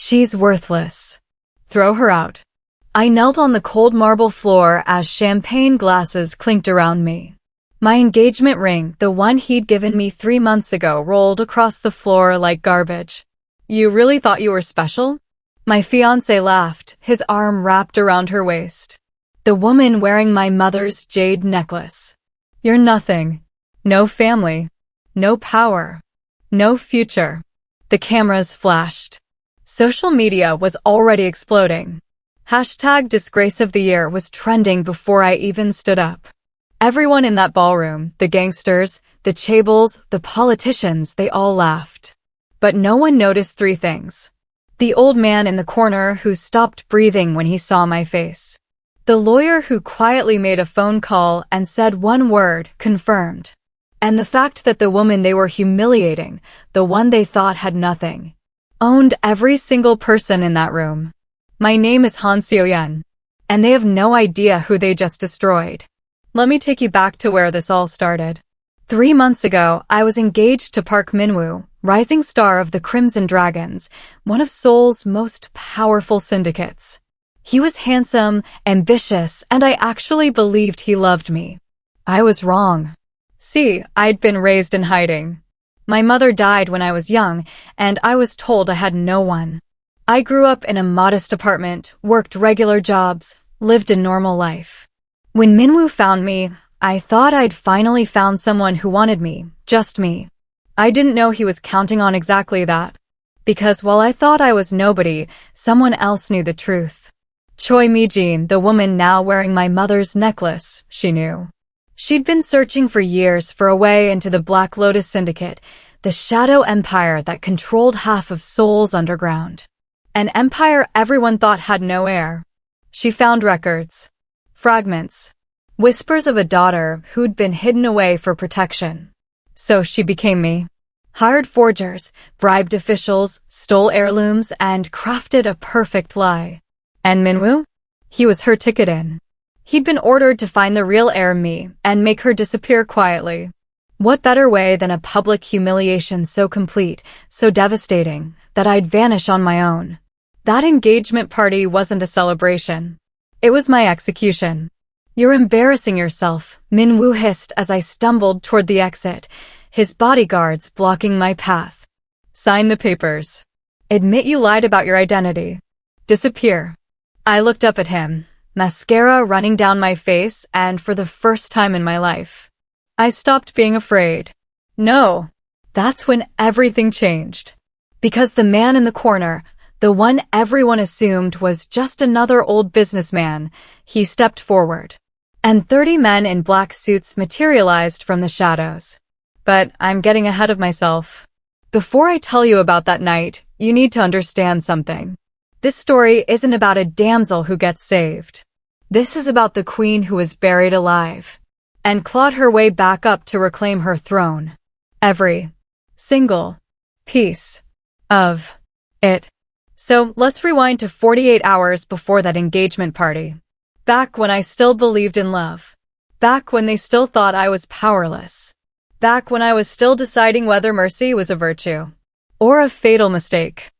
She's worthless. Throw her out. I knelt on the cold marble floor as champagne glasses clinked around me. My engagement ring, the one he'd given me 3 months ago, rolled across the floor like garbage. You really thought you were special? My fiancé laughed, his arm wrapped around her waist. The woman wearing my mother's jade necklace. You're nothing. No family. No power. No future. The cameras flashed. Social media was already exploding. #disgrace of the year was trending before I even stood up. Everyone in that ballroom, the gangsters, the chaebols, the politicians, they all laughed. But no one noticed 3 things. The old man in the corner who stopped breathing when he saw my face. The lawyer who quietly made a phone call and said one word, confirmed. And the fact that the woman they were humiliating, the one they thought had nothing, owned every single person in that room. My name is Seo-yeon, and they have no idea who they just destroyed. Let me take you back to where this all started. 3 months ago, I was engaged to Park Min-woo, rising star of the Crimson Dragons, one of Seoul's most powerful syndicates. He was handsome, ambitious, and I actually believed he loved me. I was wrong. See, I'd been raised in hiding. My mother died when I was young, and I was told I had no one. I grew up in a modest apartment, worked regular jobs, lived a normal life. When Min-woo found me, I thought I'd finally found someone who wanted me, just me. I didn't know he was counting on exactly that. Because while I thought I was nobody, someone else knew the truth. Choi Mi-jin, the woman now wearing my mother's necklace, she knew. She'd been searching for years for a way into the Black Lotus Syndicate, the shadow empire that controlled half of Seoul's underground. An empire everyone thought had no heir. She found records, fragments, whispers of a daughter who'd been hidden away for protection. So she became me. Hired forgers, bribed officials, stole heirlooms, and crafted a perfect lie. And Min-woo? He was her ticket in. He'd been ordered to find the real heir, me, and make her disappear quietly. What better way than a public humiliation so complete, so devastating, that I'd vanish on my own? That engagement party wasn't a celebration. It was my execution. You're embarrassing yourself, Min-woo hissed as I stumbled toward the exit, his bodyguards blocking my path. Sign the papers. Admit you lied about your identity. Disappear. I looked up at him, mascara running down my face, and for the first time in my life, I stopped being afraid. No. That's when everything changed. Because the man in the corner, the one everyone assumed was just another old businessman, he stepped forward. And 30 men in black suits materialized from the shadows. But I'm getting ahead of myself. Before I tell you about that night, you need to understand something. This story isn't about a damsel who gets saved. This is about the queen who was buried alive and clawed her way back up to reclaim her throne. Every single piece of it. So let's rewind to 48 hours before that engagement party. Back when I still believed in love. Back when they still thought I was powerless. Back when I was still deciding whether mercy was a virtue or a fatal mistake.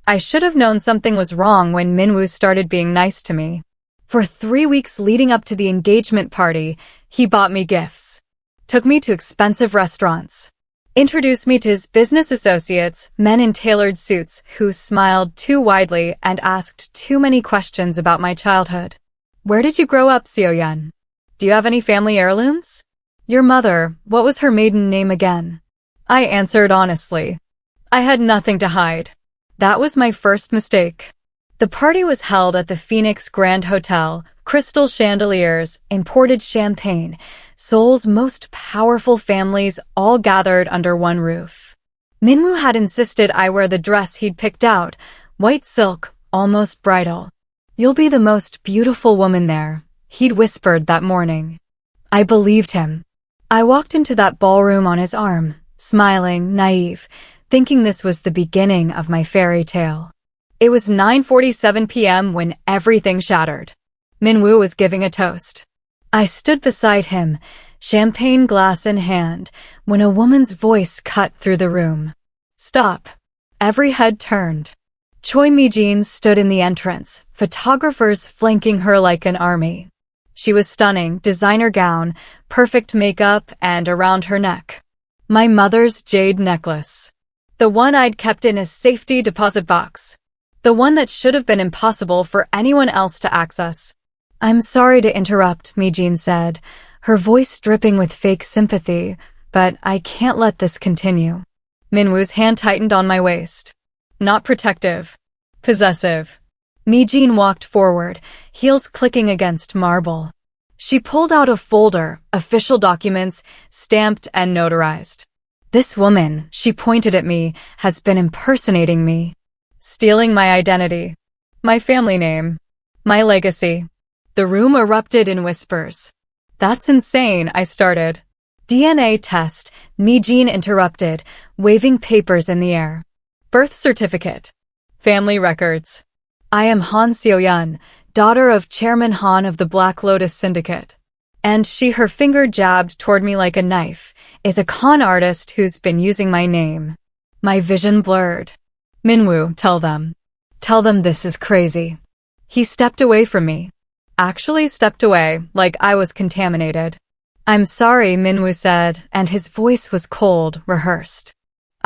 I should have known something was wrong when Min-woo started being nice to me. For 3 weeks leading up to the engagement party, he bought me gifts, took me to expensive restaurants, introduced me to his business associates, men in tailored suits who smiled too widely and asked too many questions about my childhood. Where did you grow up, Seo-yeon? Do you have any family heirlooms? Your mother, what was her maiden name again? I answered honestly. I had nothing to hide. That was my first mistake. The party was held at the Phoenix Grand Hotel, crystal chandeliers, imported champagne, Seoul's most powerful families all gathered under one roof. Min-woo had insisted I wear the dress he'd picked out, white silk, almost bridal. You'll be the most beautiful woman there, he'd whispered that morning. I believed him. I walked into that ballroom on his arm, smiling, naive, thinking this was the beginning of my fairy tale. It was 9:47 p.m. when everything shattered. Min-woo was giving a toast. I stood beside him, champagne glass in hand, when a woman's voice cut through the room. Stop. Every head turned. Choi Mi-jin stood in the entrance, photographers flanking her like an army. She was stunning, designer gown, perfect makeup, and around her neck, my mother's jade necklace. The one I'd kept in a safety deposit box. The one that should have been impossible for anyone else to access. "I'm sorry to interrupt," Mi-jin said, her voice dripping with fake sympathy, "but I can't let this continue." Minwoo's hand tightened on my waist. Not protective. Possessive. Mi-jin walked forward, heels clicking against marble. She pulled out a folder, official documents, stamped and notarized. "This woman," she pointed at me, "has been impersonating me. Stealing my identity. My family name. My legacy." The room erupted in whispers. "That's insane," I started. "DNA test," Mi-jin interrupted, waving papers in the air. "Birth certificate. Family records. I am Seo-yeon, daughter of Chairman Han of the Black Lotus Syndicate. And she, her finger jabbed toward me like a knife, is a con artist who's been using my name." My vision blurred. "Minwoo, tell them. Tell them this is crazy." He stepped away from me. Actually stepped away, like I was contaminated. "I'm sorry," Minwoo said, and his voice was cold, rehearsed.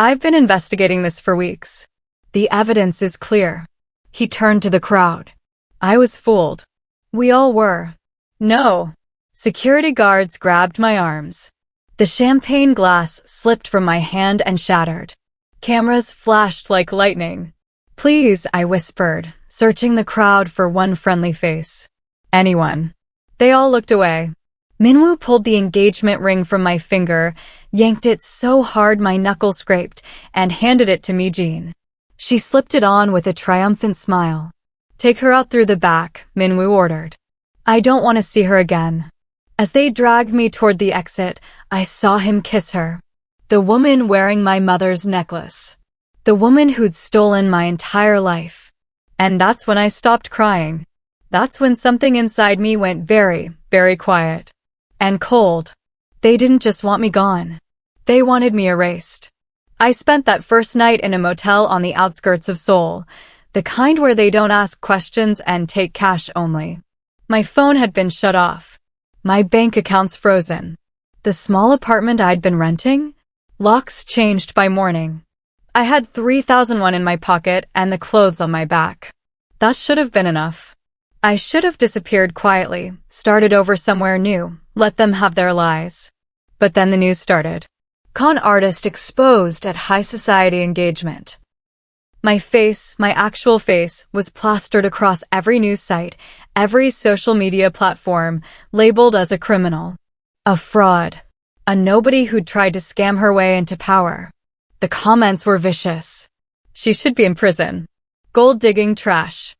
"I've been investigating this for weeks. The evidence is clear." He turned to the crowd. I was fooled. We all were. "No." Security guards grabbed my arms. The champagne glass slipped from my hand and shattered. Cameras flashed like lightning. "Please," I whispered, searching the crowd for one friendly face. "Anyone." They all looked away. Minwoo pulled the engagement ring from my finger, yanked it so hard my knuckle scraped, and handed it to Mi-jin. She slipped it on with a triumphant smile. "Take her out through the back," Minwoo ordered. "I don't want to see her again." As they dragged me toward the exit, I saw him kiss her. The woman wearing my mother's necklace. The woman who'd stolen my entire life. And that's when I stopped crying. That's when something inside me went very, very quiet. And cold. They didn't just want me gone. They wanted me erased. I spent that first night in a motel on the outskirts of Seoul, the kind where they don't ask questions and take cash only. My phone had been shut off. My bank accounts frozen. The small apartment I'd been renting? Locks changed by morning. I had 3,001 in my pocket and the clothes on my back. That should have been enough. I should have disappeared quietly, started over somewhere new, let them have their lies. But then the news started. Con artist exposed at high society engagement. My face, my actual face, was plastered across every news site, every social media platform, labeled as a criminal. A fraud. A nobody who'd tried to scam her way into power. The comments were vicious. She should be in prison. Gold-digging trash.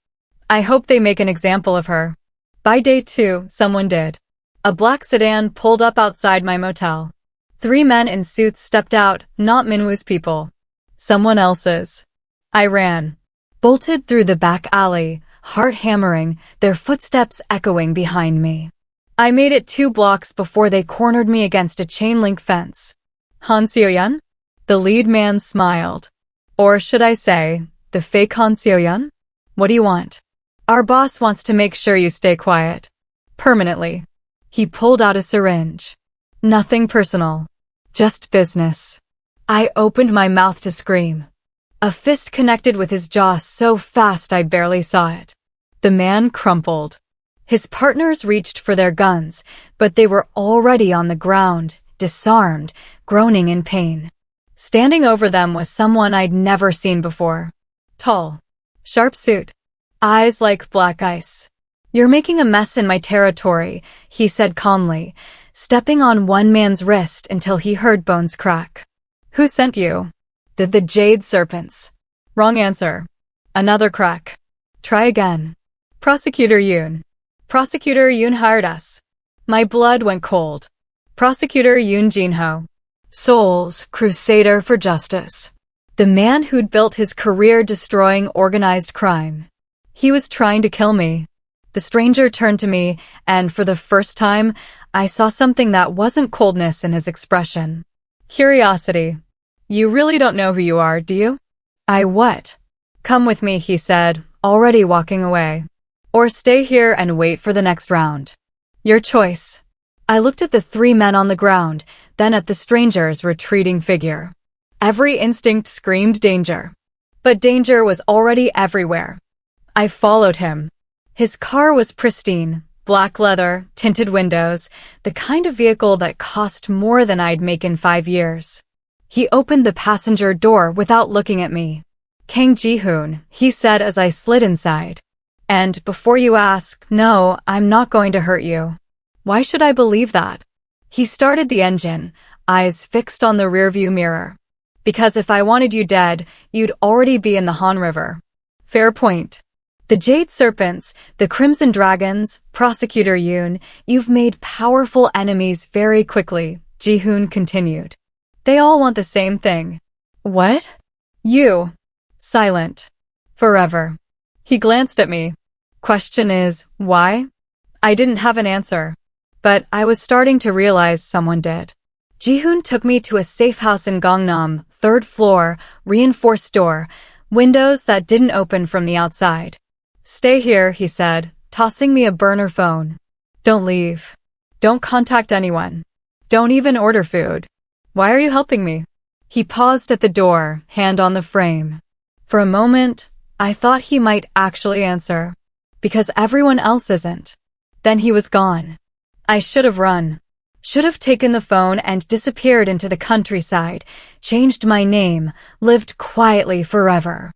I hope they make an example of her. By day 2, someone did. A black sedan pulled up outside my motel. 3 men in suits stepped out, not Minwoo's people. Someone else's. I ran. Bolted through the back alley, heart hammering, their footsteps echoing behind me. I made it 2 blocks before they cornered me against a chain-link fence. Seo-yeon? The lead man smiled. Or should I say, the fake Seo-yeon? What do you want? Our boss wants to make sure you stay quiet. Permanently. He pulled out a syringe. Nothing personal. Just business. I opened my mouth to scream. A fist connected with his jaw so fast I barely saw it. The man crumpled. His partners reached for their guns, but they were already on the ground, disarmed, groaning in pain. Standing over them was someone I'd never seen before. Tall. Sharp suit. Eyes like black ice. "You're making a mess in my territory," he said calmly, stepping on one man's wrist until he heard bones crack. "Who sent you?" The Jade Serpents." "Wrong answer." Another crack. "Try again." "Prosecutor Yoon." "Prosecutor Yoon hired us." My blood went cold. Prosecutor Yoon Jinho. Seoul's crusader for justice. The man who'd built his career destroying organized crime. He was trying to kill me. The stranger turned to me, and for the first time, I saw something that wasn't coldness in his expression. Curiosity. "You really don't know who you are, do you?" I what? Come with me, he said, already walking away. Or stay here and wait for the next round. Your choice. I looked at the three men on the ground, then at the stranger's retreating figure. Every instinct screamed danger. But danger was already everywhere. I followed him. His car was pristine, black leather, tinted windows, the kind of vehicle that cost more than I'd make in 5 years. He opened the passenger door without looking at me. Kang Ji-hoon, he said as I slid inside. And before you ask, no, I'm not going to hurt you. Why should I believe that? He started the engine, eyes fixed on the rearview mirror. Because if I wanted you dead, you'd already be in the Han River. Fair point. The Jade Serpents, the Crimson Dragons, Prosecutor Yoon, you've made powerful enemies very quickly, Ji-hoon continued. They all want the same thing. What? You. Silent. Forever. He glanced at me. Question is, why? I didn't have an answer. But I was starting to realize someone did. Ji-hoon took me to a safe house in Gangnam, 3rd floor, reinforced door, windows that didn't open from the outside. Stay here, he said, tossing me a burner phone. Don't leave. Don't contact anyone. Don't even order food. Why are you helping me? He paused at the door, hand on the frame. For a moment, I thought he might actually answer. Because everyone else isn't. Then he was gone. I should have run. Should have taken the phone and disappeared into the countryside, changed my name, lived quietly forever.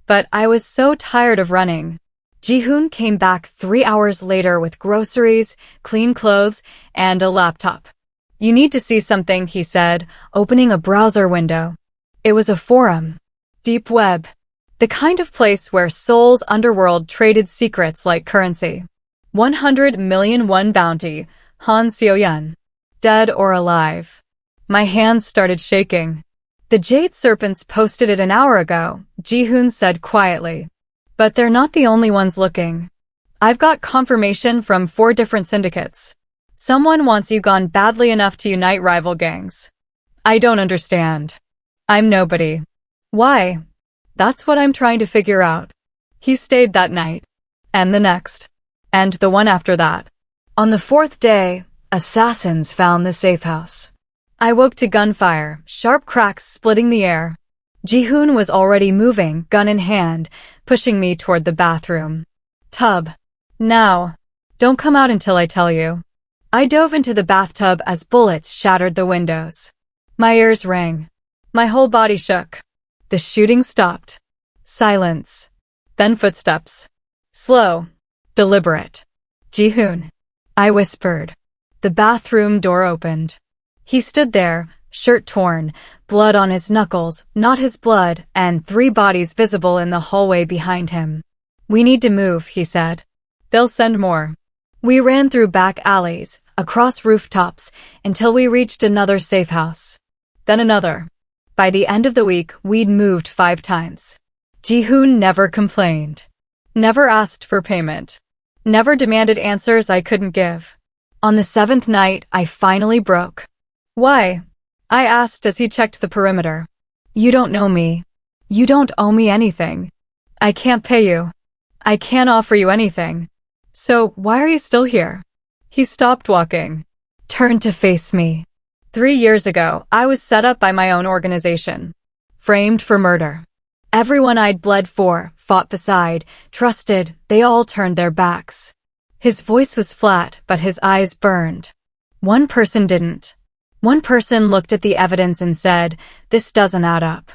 But I was so tired of running. Ji-hoon came back 3 hours later with groceries, clean clothes, and a laptop. You need to see something, he said, opening a browser window. It was a forum. Deep web. The kind of place where Seoul's underworld traded secrets like currency. 100 million won bounty, Han Seo-yeon. Dead or alive. My hands started shaking. The Jade Serpents posted it an hour ago, Ji-hoon said quietly. But they're not the only ones looking. I've got confirmation from 4 different syndicates. Someone wants you gone badly enough to unite rival gangs. I don't understand. I'm nobody. Why? That's what I'm trying to figure out. He stayed that night. And the next. And the one after that. On the 4th day, assassins found the safe house. I woke to gunfire, sharp cracks splitting the air. Ji-hoon was already moving, gun in hand, pushing me toward the bathroom. Tub. Now. Don't come out until I tell you. I dove into the bathtub as bullets shattered the windows. My ears rang. My whole body shook. The shooting stopped. Silence. Then footsteps. Slow. Deliberate. Ji-hoon. I whispered. The bathroom door opened. He stood there, shirt torn, blood on his knuckles, not his blood, and 3 bodies visible in the hallway behind him. We need to move, he said. They'll send more. We ran through back alleys, across rooftops, until we reached another safe house. Then another. By the end of the week, we'd moved 5 times. Ji-hoon never complained. Never asked for payment. Never demanded answers I couldn't give. On the 7th night, I finally broke. Why? I asked as he checked the perimeter. You don't know me. You don't owe me anything. I can't pay you. I can't offer you anything. So why are you still here? He stopped walking. Turned to face me. 3 years ago, I was set up by my own organization. Framed for murder. Everyone I'd bled for, fought beside, trusted, they all turned their backs. His voice was flat, but his eyes burned. One person didn't. One person looked at the evidence and said, this doesn't add up.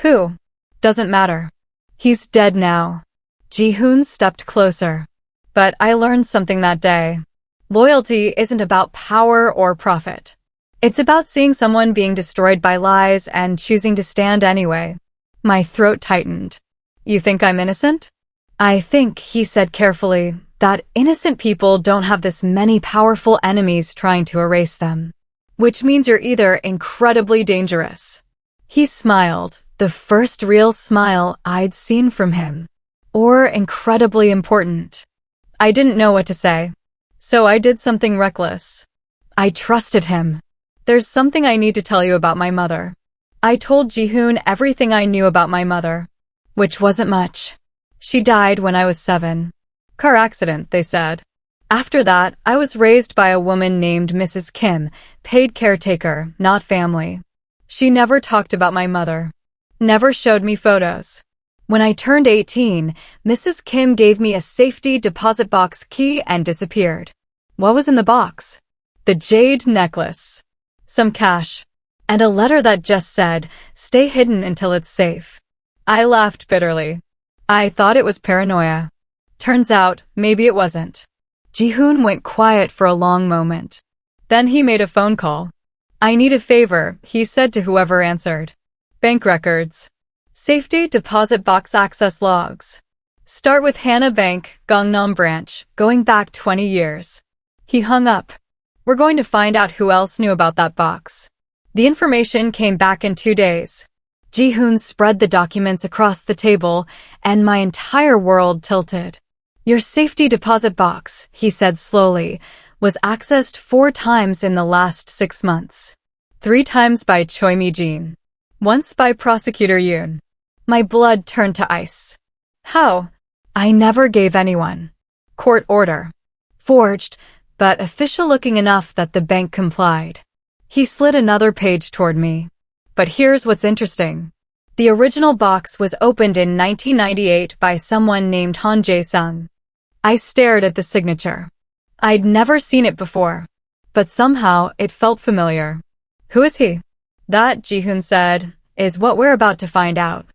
Who? Doesn't matter. He's dead now. Ji-hoon stepped closer. But I learned something that day. Loyalty isn't about power or profit. It's about seeing someone being destroyed by lies and choosing to stand anyway. My throat tightened. You think I'm innocent? I think, he said carefully, that innocent people don't have this many powerful enemies trying to erase them. Which means you're either incredibly dangerous. He smiled, the first real smile I'd seen from him. Or incredibly important. I didn't know what to say. So I did something reckless. I trusted him. There's something I need to tell you about my mother. I told Ji-hoon everything I knew about my mother. which wasn't much. She died when I was 7. Car accident, they said. After that, I was raised by a woman named Mrs. Kim, paid caretaker, not family. She never talked about my mother. Never showed me photos. When I turned 18, Mrs. Kim gave me a safety deposit box key and disappeared. What was in the box? The jade necklace. Some cash. And a letter that just said, "Stay hidden until it's safe." I laughed bitterly. I thought it was paranoia. Turns out, maybe it wasn't. Ji-hoon went quiet for a long moment. Then he made a phone call. "I need a favor," he said to whoever answered. "Bank records. Safety deposit box access logs. Start with Hana Bank, Gangnam branch, going back 20 years. He hung up. We're going to find out who else knew about that box. The information came back in 2 days. Ji-hoon spread the documents across the table, and my entire world tilted. Your safety deposit box, he said slowly, was accessed 4 times in the last 6 months. 3 times by Choi Mi-jin. Once by Prosecutor Yoon. My blood turned to ice. How? I never gave anyone. Court order. Forged, but official looking enough that the bank complied. He slid another page toward me. But here's what's interesting. The original box was opened in 1998 by someone named Han Jae-sung. I stared at the signature. I'd never seen it before. But somehow it felt familiar. Who is he? That, Ji-hoon said, is what we're about to find out.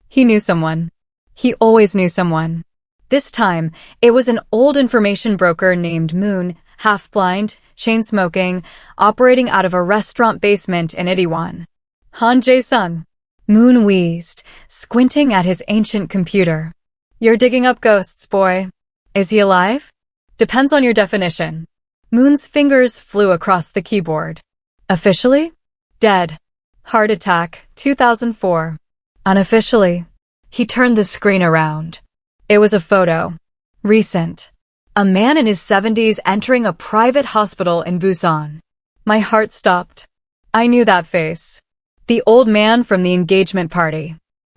He knew someone. He always knew someone. This time, it was an old information broker named Moon, half-blind, chain-smoking, operating out of a restaurant basement in Itaewon. Han Jae-sung. Moon wheezed, squinting at his ancient computer. You're digging up ghosts, boy. Is he alive? Depends on your definition. Moon's fingers flew across the keyboard. Officially? Dead. Heart attack, 2004. Unofficially. He turned the screen around. It was a photo. Recent. A man in his 70s entering a private hospital in Busan. My heart stopped. I knew that face. The old man from the engagement party.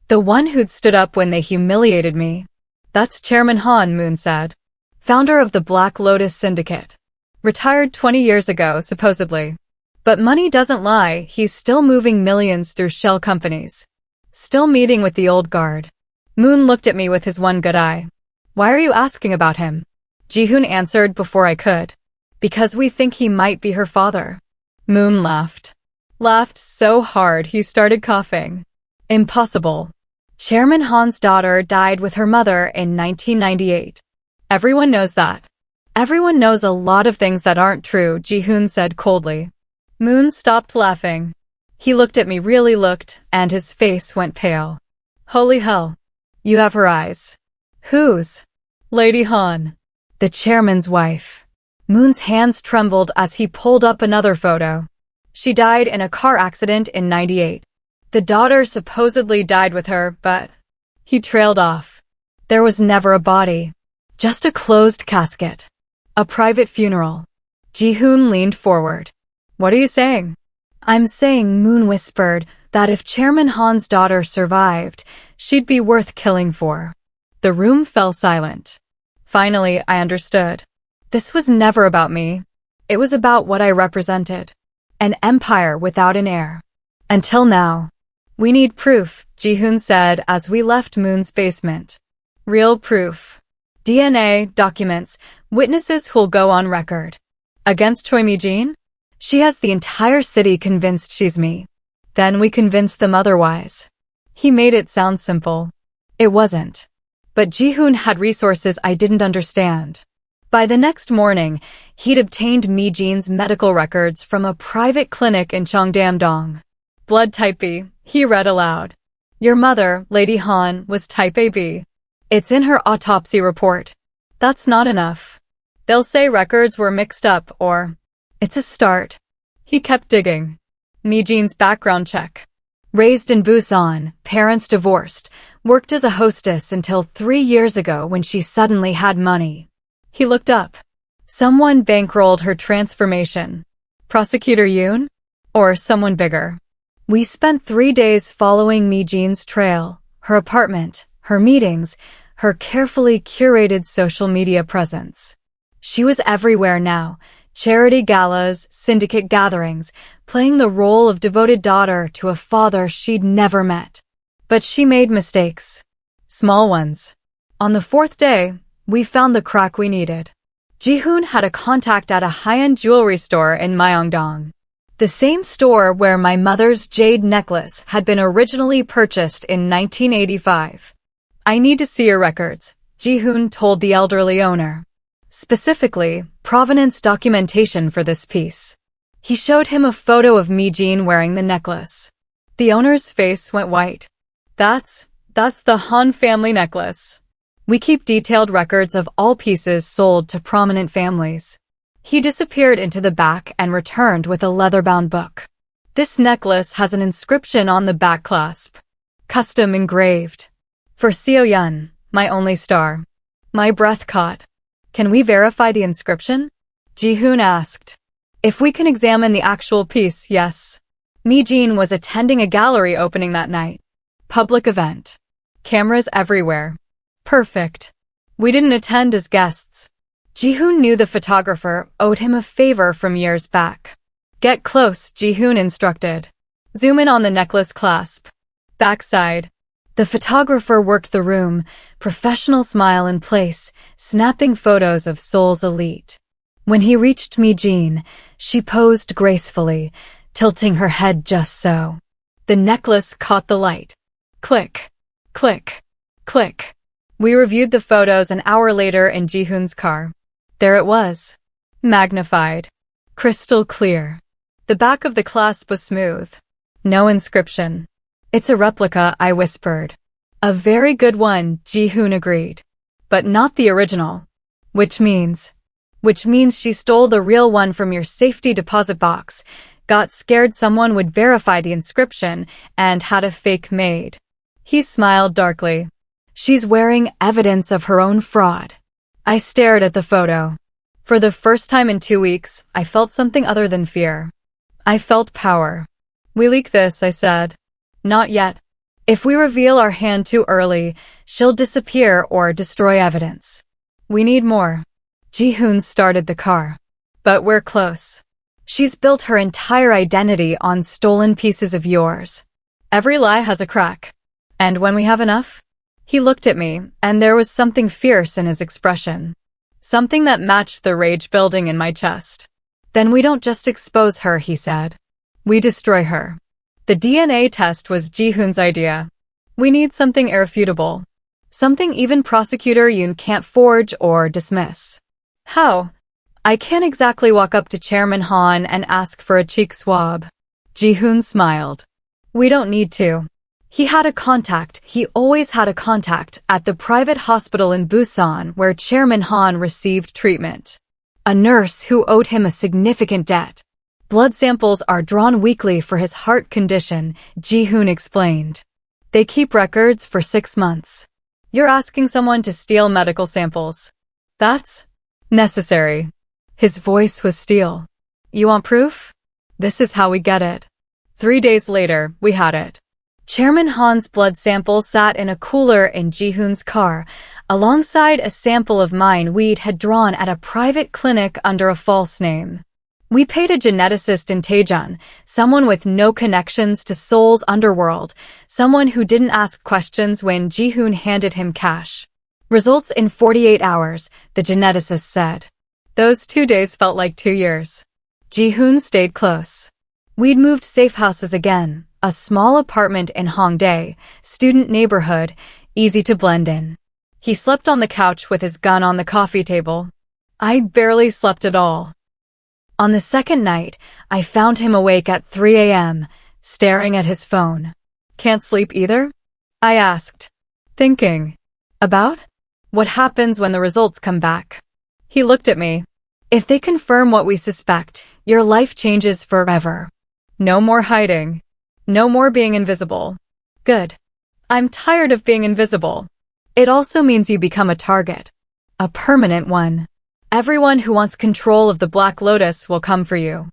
The one who'd stood up when they humiliated me. That's Chairman Han, Moon said. Founder of the Black Lotus Syndicate. Retired 20 years ago, supposedly. But money doesn't lie, he's still moving millions through shell companies. Still meeting with the old guard. Moon looked at me with his one good eye. Why are you asking about him? Ji-hoon answered before I could. Because we think he might be her father. Moon laughed. Laughed so hard he started coughing. Impossible. Chairman Han's daughter died with her mother in 1998. Everyone knows that. Everyone knows a lot of things that aren't true, Ji-hoon said coldly. Moon stopped laughing. He looked at me, really looked, and his face went pale. Holy hell. You have her eyes. Whose? Lady Han. The chairman's wife. Moon's hands trembled as he pulled up another photo. She died in a car accident in 98. The daughter supposedly died with her, but... He trailed off. There was never a body. Just a closed casket. A private funeral. Ji-hoon leaned forward. What are you saying? I'm saying, Moon whispered, that if Chairman Han's daughter survived, she'd be worth killing for. The room fell silent. Finally, I understood. This was never about me. It was about what I represented. An empire without an heir. Until now. We need proof, Ji-hoon said as we left Moon's basement. Real proof. DNA, documents, witnesses who'll go on record. Against Choi Mi-jin? She has the entire city convinced she's me. Then we convince them otherwise. He made it sound simple. It wasn't. But Ji-hoon had resources I didn't understand. By the next morning, he'd obtained Mi-jin's medical records from a private clinic in Cheongdam-dong. Blood type B, he read aloud. Your mother, Lady Han, was type AB. It's in her autopsy report. That's not enough. They'll say records were mixed up or... It's a start. He kept digging. Mi-jin's background check. Raised in Busan, parents divorced, worked as a hostess until 3 years ago when she suddenly had money. He looked up. Someone bankrolled her transformation. Prosecutor Yoon? Or someone bigger? We spent 3 days following Mi-jin's trail, her apartment, her meetings, her carefully curated social media presence. She was everywhere now, charity galas, syndicate gatherings, playing the role of devoted daughter to a father she'd never met. But she made mistakes. Small ones. On the fourth day, we found the crack we needed. Ji-hoon had a contact at a high-end jewelry store in Myeongdong. The same store where my mother's jade necklace had been originally purchased in 1985. I need to see your records, Ji-hoon told the elderly owner. Specifically, provenance documentation for this piece. He showed him a photo of Mi-jin wearing the necklace. The owner's face went white. That's the Han family necklace. We keep detailed records of all pieces sold to prominent families. He disappeared into the back and returned with a leather-bound book. This necklace has an inscription on the back clasp. Custom engraved. For Seo-yeon, my only star. My breath caught. Can we verify the inscription? Ji-hoon asked. If we can examine the actual piece, yes. Mi-jin was attending a gallery opening that night. Public event. Cameras everywhere. Perfect. We didn't attend as guests. Ji-hoon knew the photographer owed him a favor from years back. Get close, Ji-hoon instructed. Zoom in on the necklace clasp. Backside. The photographer worked the room, professional smile in place, snapping photos of Seoul's elite. When he reached Mi-jin, she posed gracefully, tilting her head just so. The necklace caught the light. Click, click, click. We reviewed the photos an hour later in Ji-hoon's car. There it was. Magnified. Crystal clear. The back of the clasp was smooth. No inscription. It's a replica, I whispered. A very good one, Ji-hoon agreed. But not the original. Which means she stole the real one from your safety deposit box, got scared someone would verify the inscription, and had a fake made. He smiled darkly. She's wearing evidence of her own fraud. I stared at the photo. For the first time in 2 weeks, I felt something other than fear. I felt power. We leak this, I said. Not yet. If we reveal our hand too early, she'll disappear or destroy evidence. We need more. Ji-hoon started the car. But we're close. She's built her entire identity on stolen pieces of yours. Every lie has a crack. And when we have enough? He looked at me, and there was something fierce in his expression. Something that matched the rage building in my chest. Then we don't just expose her, he said. We destroy her. The DNA test was Ji-hoon's idea. We need something irrefutable. Something even Prosecutor Yoon can't forge or dismiss. How? I can't exactly walk up to Chairman Han and ask for a cheek swab. Ji-hoon smiled. We don't need to. He always had a contact at the private hospital in Busan where Chairman Han received treatment. A nurse who owed him a significant debt. Blood samples are drawn weekly for his heart condition, Ji-hoon explained. They keep records for 6 months. You're asking someone to steal medical samples. That's necessary. His voice was steel. You want proof? This is how we get it. 3 days later, we had it. Chairman Han's blood sample sat in a cooler in Ji-hoon's car, alongside a sample of mine we'd had drawn at a private clinic under a false name. We paid a geneticist in Daejeon, someone with no connections to Seoul's underworld, someone who didn't ask questions when Ji-hoon handed him cash. Results in 48 hours, the geneticist said. Those 2 days felt like 2 years. Ji-hoon stayed close. We'd moved safe houses again, a small apartment in Hongdae, student neighborhood, easy to blend in. He slept on the couch with his gun on the coffee table. I barely slept at all. On the second night, I found him awake at 3 a.m., staring at his phone. Can't sleep either? I asked. Thinking. About? What happens when the results come back? He looked at me. If they confirm what we suspect, your life changes forever. No more hiding. No more being invisible. Good. I'm tired of being invisible. It also means you become a target. A permanent one. Everyone who wants control of the Black Lotus will come for you.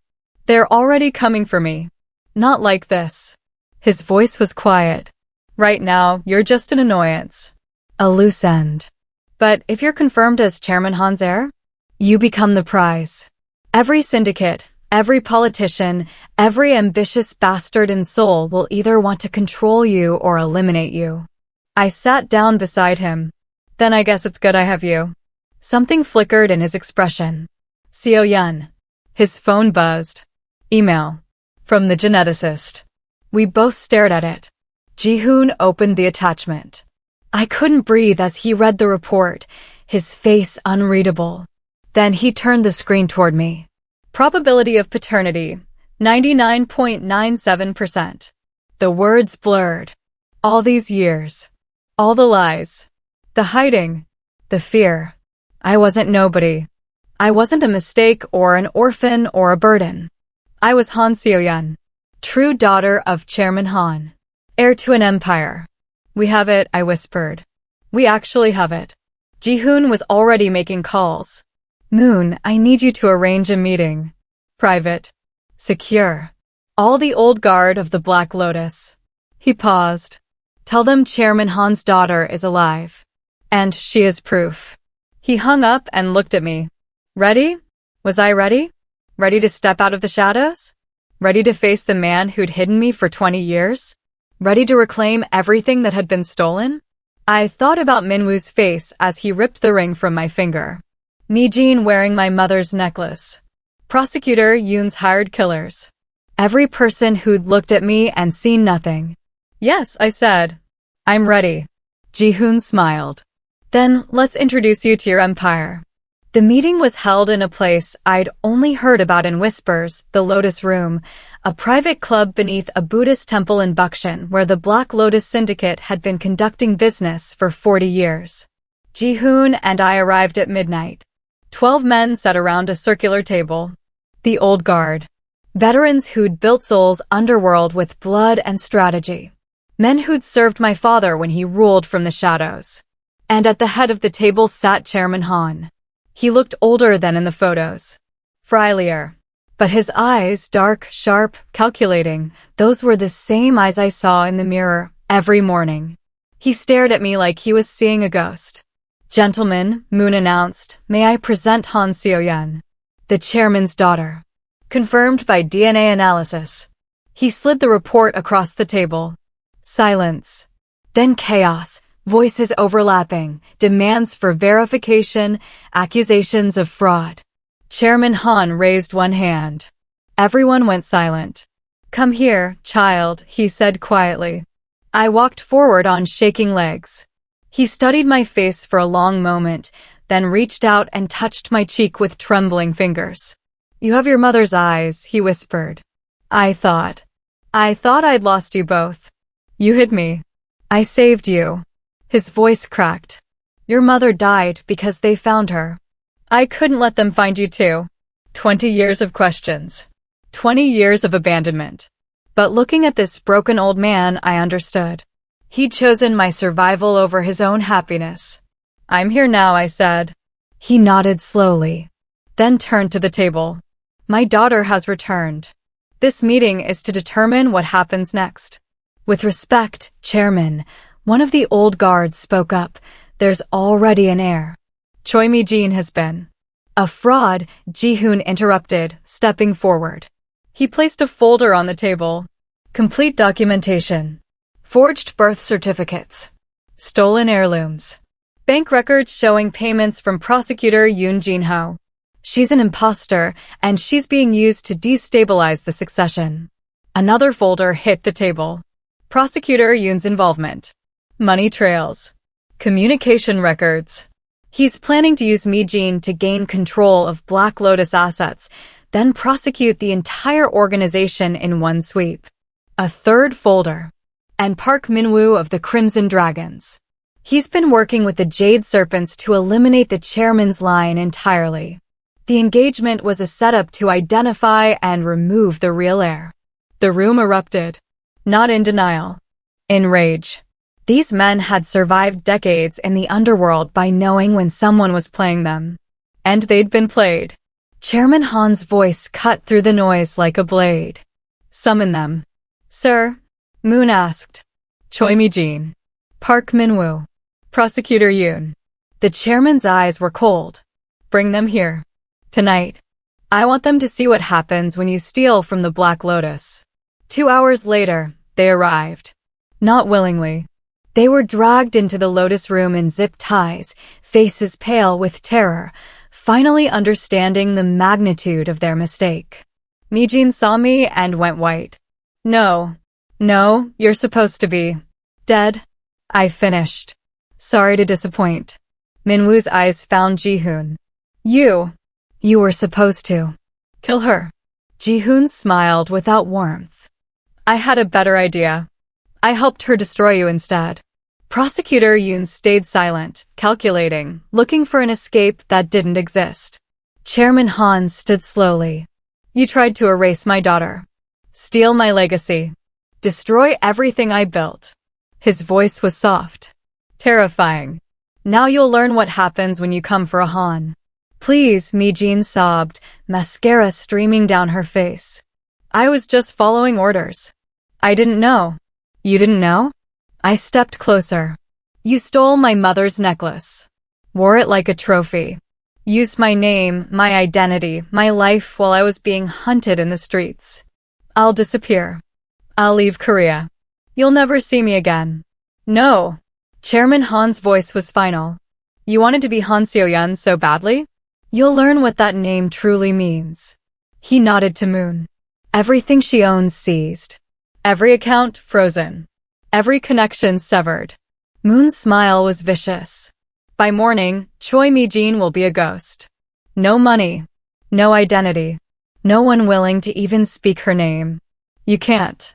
They're already coming for me. Not like this. His voice was quiet. Right now, you're just an annoyance. A loose end. But if you're confirmed as Chairman Han's heir, you become the prize. Every syndicate, every politician, every ambitious bastard in Seoul will either want to control you or eliminate you. I sat down beside him. Then I guess it's good I have you. Something flickered in his expression. Seo-yeon. His phone buzzed. Email. From the geneticist. We both stared at it. Ji-hoon opened the attachment. I couldn't breathe as he read the report, his face unreadable. Then he turned the screen toward me. Probability of paternity, 99.97%. The words blurred. All these years. All the lies. The hiding. The fear. I wasn't nobody. I wasn't a mistake or an orphan or a burden. I was Han Seo-yeon, true daughter of Chairman Han, heir to an empire. We have it, I whispered. We actually have it. Ji-hoon was already making calls. Moon, I need you to arrange a meeting. Private. Secure. All the old guard of the Black Lotus. He paused. Tell them Chairman Han's daughter is alive. And she is proof. He hung up and looked at me. Ready? Was I ready? Ready to step out of the shadows? Ready to face the man who'd hidden me for 20 years? Ready to reclaim everything that had been stolen? I thought about Minwoo's face as he ripped the ring from my finger. Mi-jin wearing my mother's necklace. Prosecutor Yoon's hired killers. Every person who'd looked at me and seen nothing. Yes, I said. I'm ready. Ji-hoon smiled. Then let's introduce you to your empire. The meeting was held in a place I'd only heard about in whispers, the Lotus Room, a private club beneath a Buddhist temple in Bukshin where the Black Lotus Syndicate had been conducting business for 40 years. Ji-hoon and I arrived at midnight. 12 men sat around a circular table. The old guard. Veterans who'd built Seoul's underworld with blood and strategy. Men who'd served my father when he ruled from the shadows. And at the head of the table sat Chairman Han. He looked older than in the photos. Frielier. But his eyes, dark, sharp, calculating, those were the same eyes I saw in the mirror every morning. He stared at me like he was seeing a ghost. Gentlemen, Moon announced, may I present Han Seo-yeon, the chairman's daughter. Confirmed by DNA analysis. He slid the report across the table. Silence. Then chaos. Voices overlapping, demands for verification, accusations of fraud. Chairman Han raised one hand. Everyone went silent. Come here, child, he said quietly. I walked forward on shaking legs. He studied my face for a long moment, then reached out and touched my cheek with trembling fingers. You have your mother's eyes, he whispered. I thought I'd lost you both. You hid me. I saved you. His voice cracked. Your mother died because they found her. I couldn't let them find you too. 20 years of questions. 20 years of abandonment. But looking at this broken old man, I understood. He'd chosen my survival over his own happiness. I'm here now, I said. He nodded slowly, then turned to the table. My daughter has returned. This meeting is to determine what happens next. With respect, Chairman, one of the old guards spoke up. There's already an heir. Choi Mi-jin has been. A fraud, Ji-hoon interrupted, stepping forward. He placed a folder on the table. Complete documentation. Forged birth certificates. Stolen heirlooms. Bank records showing payments from prosecutor Yoon Jin-ho. She's an imposter, and she's being used to destabilize the succession. Another folder hit the table. Prosecutor Yoon's involvement. Money trails. Communication records. He's planning to use Mi-jin to gain control of Black Lotus assets, then prosecute the entire organization in one sweep. A third folder. And Park Min-woo of the Crimson Dragons. He's been working with the Jade Serpents to eliminate the chairman's line entirely. The engagement was a setup to identify and remove the real heir. The room erupted. Not in denial. In rage. These men had survived decades in the underworld by knowing when someone was playing them. And they'd been played. Chairman Han's voice cut through the noise like a blade. Summon them. Sir? Moon asked. Choi Mi-jin. Park Min-woo. Prosecutor Yoon. The chairman's eyes were cold. Bring them here. Tonight. I want them to see what happens when you steal from the Black Lotus. 2 hours later, they arrived. Not willingly. They were dragged into the Lotus room in zip ties, faces pale with terror, finally understanding the magnitude of their mistake. Mi-jin saw me and went white. No, you're supposed to be dead. I finished. Sorry to disappoint. Minwoo's eyes found Ji-hoon. You were supposed to kill her. Ji-hoon smiled without warmth. I had a better idea. I helped her destroy you instead. Prosecutor Yoon stayed silent, calculating, looking for an escape that didn't exist. Chairman Han stood slowly. You tried to erase my daughter. Steal my legacy. Destroy everything I built. His voice was soft. Terrifying. Now you'll learn what happens when you come for a Han. Please, Mi-jin sobbed, mascara streaming down her face. I was just following orders. I didn't know. You didn't know? I stepped closer. You stole my mother's necklace. Wore it like a trophy. Used my name, my identity, my life while I was being hunted in the streets. I'll disappear. I'll leave Korea. You'll never see me again. No. Chairman Han's voice was final. You wanted to be Han Seo-yeon so badly? You'll learn what that name truly means. He nodded to Moon. Everything she owns seized. Every account frozen. Every connection severed. Moon's smile was vicious. By morning, Choi Mi-jin will be a ghost. No money. No identity. No one willing to even speak her name. You can't.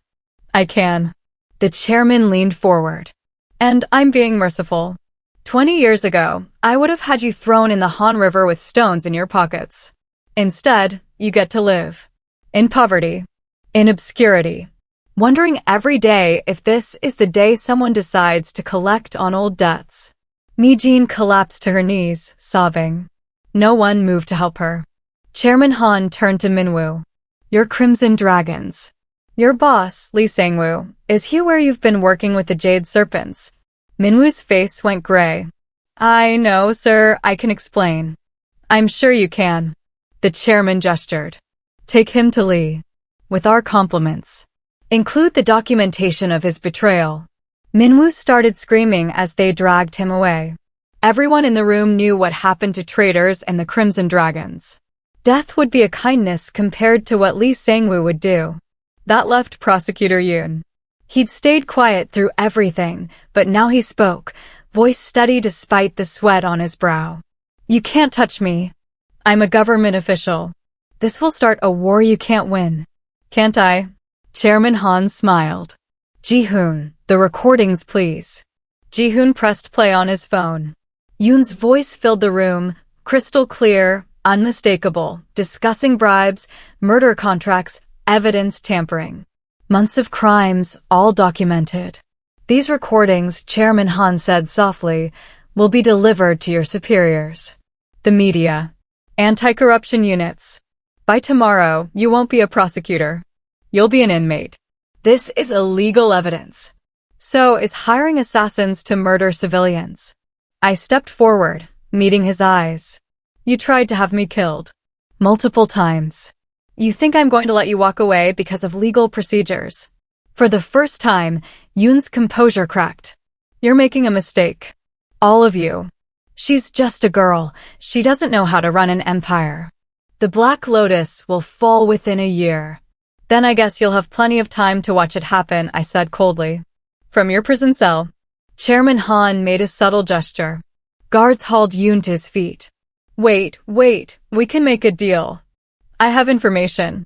I can. The chairman leaned forward. And I'm being merciful. 20 years ago, I would have had you thrown in the Han River with stones in your pockets. Instead, you get to live. In poverty. In obscurity. Wondering every day if this is the day someone decides to collect on old debts. Mi-jin collapsed to her knees, sobbing. No one moved to help her. Chairman Han turned to Minwoo. Your Crimson Dragons. Your boss, Lee Sang-woo, is he where you've been working with the Jade Serpents? Minwoo's face went gray. I know, sir, I can explain. I'm sure you can. The chairman gestured. Take him to Lee. With our compliments. Include the documentation of his betrayal. Minwoo started screaming as they dragged him away. Everyone in the room knew what happened to traitors and the Crimson Dragons. Death would be a kindness compared to what Lee Sang-woo would do. That left Prosecutor Yoon. He'd stayed quiet through everything, but now he spoke, voice steady despite the sweat on his brow. You can't touch me. I'm a government official. This will start a war you can't win. Can't I? Chairman Han smiled. Ji-hoon, the recordings please. Ji-hoon pressed play on his phone. Yoon's voice filled the room, crystal clear, unmistakable, discussing bribes, murder contracts, evidence tampering. Months of crimes, all documented. These recordings, Chairman Han said softly, will be delivered to your superiors. The media. Anti-corruption units. By tomorrow, you won't be a prosecutor. You'll be an inmate. This is illegal evidence. So is hiring assassins to murder civilians. I stepped forward, meeting his eyes. You tried to have me killed. Multiple times. You think I'm going to let you walk away because of legal procedures. For the first time, Yoon's composure cracked. You're making a mistake. All of you. She's just a girl. She doesn't know how to run an empire. The Black Lotus will fall within a year. Then I guess you'll have plenty of time to watch it happen, I said coldly. From your prison cell. Chairman Han made a subtle gesture. Guards hauled Yoon to his feet. Wait, we can make a deal. I have information.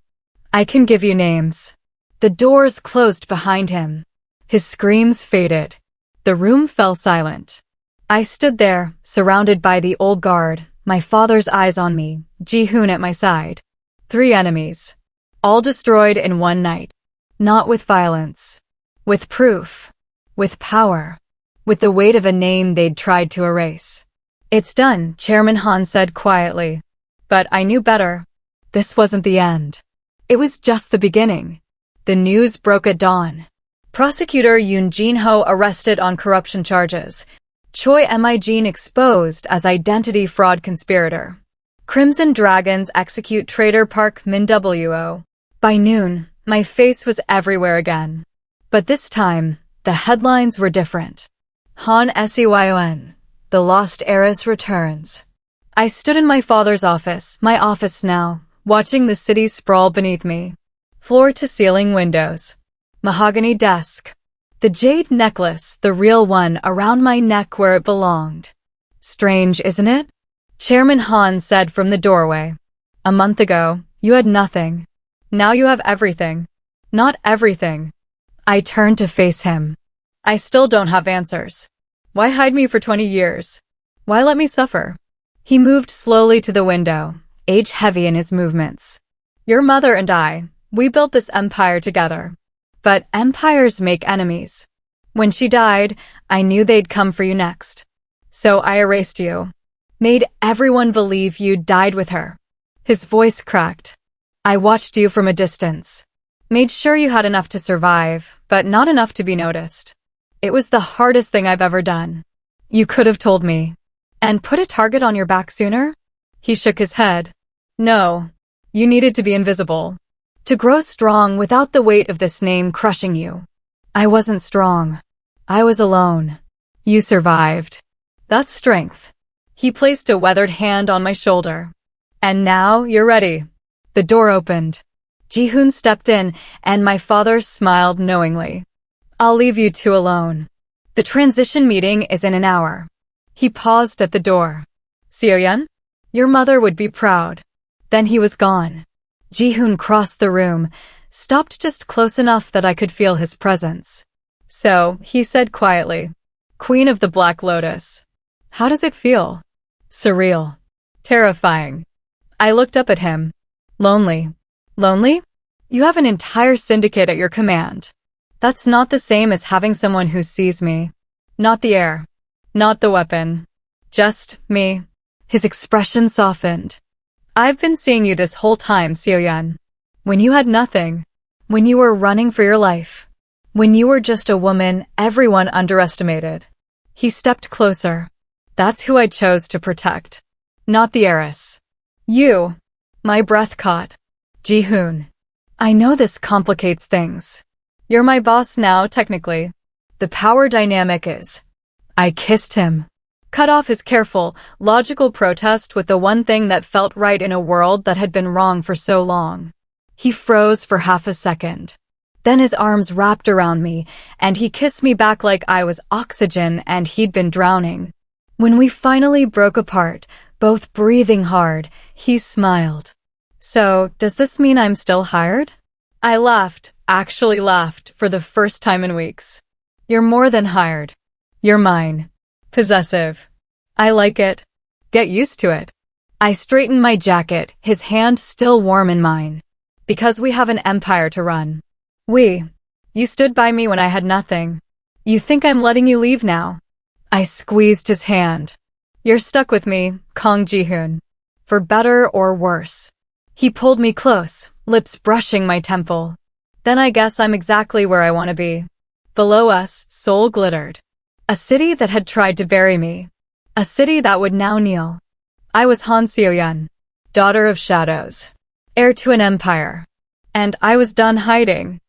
I can give you names. The doors closed behind him. His screams faded. The room fell silent. I stood there, surrounded by the old guard, my father's eyes on me, Ji-hoon at my side. 3 enemies. All destroyed in one night. Not with violence. With proof. With power. With the weight of a name they'd tried to erase. It's done, Chairman Han said quietly. But I knew better. This wasn't the end. It was just the beginning. The news broke at dawn. Prosecutor Yoon Jin-ho arrested on corruption charges. Choi Mi-jin exposed as identity fraud conspirator. Crimson Dragons execute traitor Park Min-wo. By noon, my face was everywhere again. But this time, the headlines were different. Han Seo-yeon, the lost heiress returns. I stood in my father's office, my office now, watching the city sprawl beneath me. Floor-to-ceiling windows. Mahogany desk. The jade necklace, the real one, around my neck where it belonged. Strange, isn't it? Chairman Han said from the doorway. A month ago, you had nothing. Now you have everything. Not everything. I turned to face him. I still don't have answers. Why hide me for 20 years? Why let me suffer? He moved slowly to the window, age heavy in his movements. Your mother and I, we built this empire together. But empires make enemies. When she died, I knew they'd come for you next. So I erased you. Made everyone believe you died with her. His voice cracked. I watched you from a distance. Made sure you had enough to survive, but not enough to be noticed. It was the hardest thing I've ever done. You could have told me. And put a target on your back sooner? He shook his head. No. You needed to be invisible. To grow strong without the weight of this name crushing you. I wasn't strong. I was alone. You survived. That's strength. He placed a weathered hand on my shoulder. And now you're ready. The door opened. Ji-hoon stepped in, and my father smiled knowingly. I'll leave you two alone. The transition meeting is in an hour. He paused at the door. Seo-yeon? Your mother would be proud. Then he was gone. Ji-hoon crossed the room, stopped just close enough that I could feel his presence. So, he said quietly, Queen of the Black Lotus. How does it feel? Surreal. Terrifying. I looked up at him. Lonely. Lonely? You have an entire syndicate at your command. That's not the same as having someone who sees me. Not the heir. Not the weapon. Just me. His expression softened. I've been seeing you this whole time, Seo-yeon. When you had nothing. When you were running for your life. When you were just a woman everyone underestimated. He stepped closer. That's who I chose to protect. Not the heiress. You. My breath caught. Ji-hoon. I know this complicates things. You're my boss now, technically. The power dynamic is. I kissed him. Cut off his careful, logical protest with the one thing that felt right in a world that had been wrong for so long. He froze for half a second. Then his arms wrapped around me, and he kissed me back like I was oxygen and he'd been drowning. When we finally broke apart, both breathing hard, he smiled. So, does this mean I'm still hired? I laughed, actually laughed, for the first time in weeks. You're more than hired. You're mine. Possessive. I like it. Get used to it. I straightened my jacket, his hand still warm in mine. Because we have an empire to run. You stood by me when I had nothing. You think I'm letting you leave now? I squeezed his hand. You're stuck with me, Kong Ji-hoon. For better or worse. He pulled me close, lips brushing my temple. Then I guess I'm exactly where I want to be. Below us, Seoul glittered. A city that had tried to bury me. A city that would now kneel. I was Han Seo-yeon, daughter of shadows. Heir to an empire. And I was done hiding.